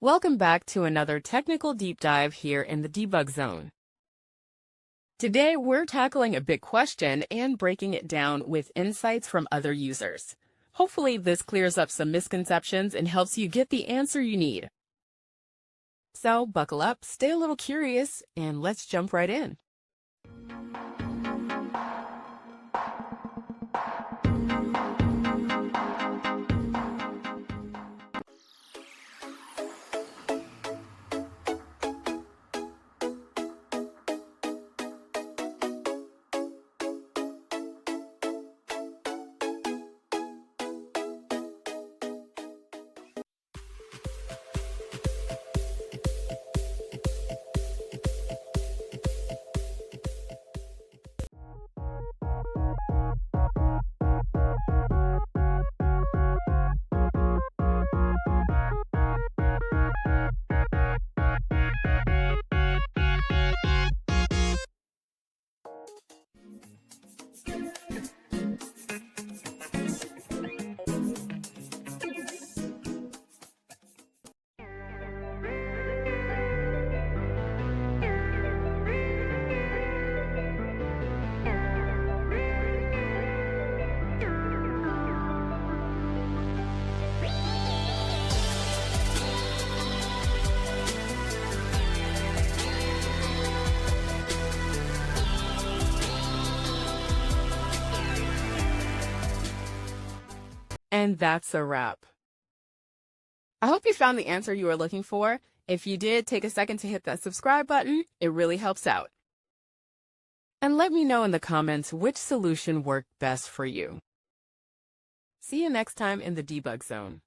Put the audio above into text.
Welcome back to another technical deep dive here in the debug zone. Today, we're tackling a big question and breaking it down with insights from other users. Hopefully, this clears up some misconceptions and helps you get the answer you need. So, buckle up, stay a little curious, and let's jump right in. And that's a wrap. I hope you found the answer you were looking for. If you did, take a second to hit that subscribe button. It really helps out. And let me know in the comments which solution worked best for you. See you next time in the debug zone.